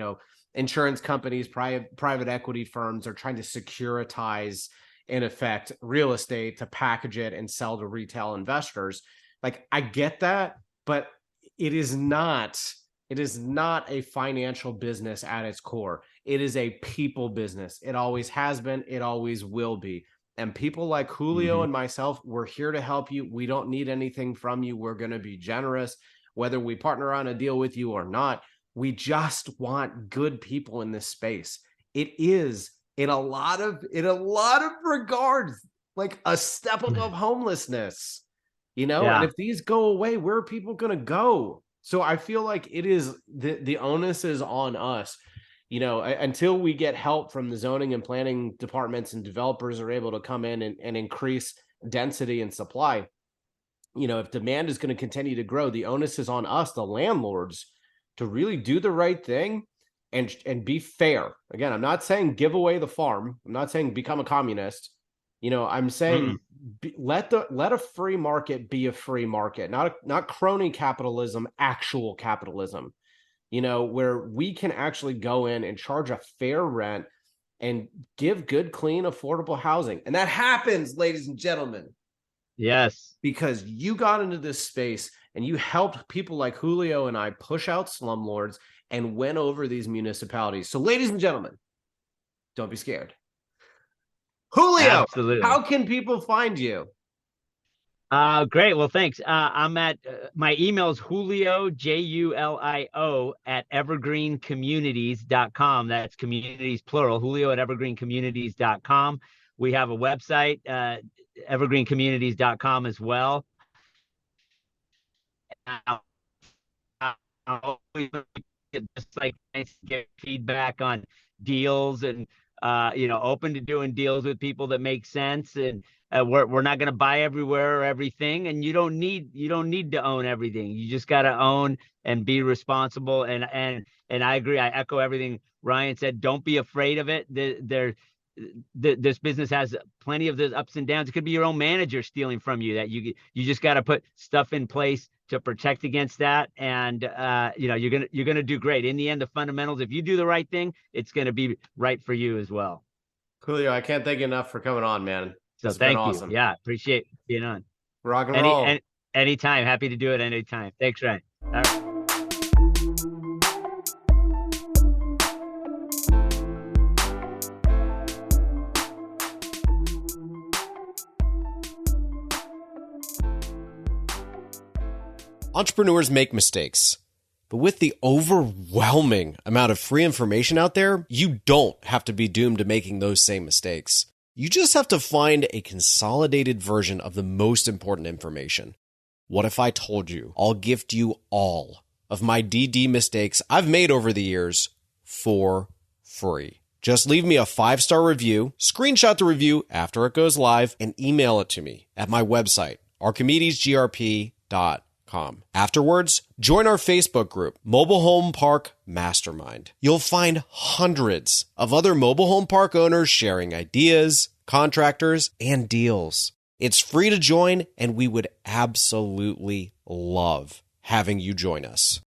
insurance companies, private equity firms are trying to securitize, in effect, real estate to package it and sell to retail investors. Like, I get that, but it is not a financial business at its core. It is a people business. It always has been. It always will be. And people like Julio and myself, we're here to help you. We don't need anything from you. We're going to be generous, whether we partner on a deal with you or not. We just want good people in this space. It is in a lot of regards like a step above homelessness, and if these go away, where are people going to go? So I feel like it is the onus is on us, until we get help from the zoning and planning departments and developers are able to come in and increase density and supply. If demand is going to continue to grow, the onus is on us, the landlords, to really do the right thing and be fair. Again, I'm not saying give away the farm. I'm not saying become a communist. I'm saying let a free market be a free market, not crony capitalism, actual capitalism, where we can actually go in and charge a fair rent and give good, clean, affordable housing. And that happens, ladies and gentlemen. Yes. Because you got into this space and you helped people like Julio and I push out slumlords and win over these municipalities. So, ladies and gentlemen, don't be scared. Julio, absolutely. How can people find you? Great. Well, thanks. I'm at my email is Julio, Julio at evergreencommunities.com. That's communities plural, Julio at evergreencommunities.com. We have a website, evergreencommunities.com as well. Just like get feedback on deals and open to doing deals with people that make sense, and we're not going to buy everywhere or everything, and you don't need to own everything. You just got to own and be responsible, and I agree. I echo everything Ryan said. Don't be afraid of it. This business has plenty of the ups and downs. It could be your own manager stealing from you. That you just got to put stuff in place to protect against that, and you're gonna do great. In the end, the fundamentals, if you do the right thing, it's gonna be right for you as well. Julio, I can't thank you enough for coming on, man. So thank you. Awesome. Yeah, appreciate being on. Rock and roll. Anytime. Happy to do it anytime. Thanks, Ryan. All right. Entrepreneurs make mistakes, but with the overwhelming amount of free information out there, you don't have to be doomed to making those same mistakes. You just have to find a consolidated version of the most important information. What if I told you I'll gift you all of my DD mistakes I've made over the years for free? Just leave me a 5-star review, screenshot the review after it goes live, and email it to me at my website, archimedesgrp.com. Afterwards, join our Facebook group, Mobile Home Park Mastermind. You'll find hundreds of other mobile home park owners sharing ideas, contractors, and deals. It's free to join, and we would absolutely love having you join us.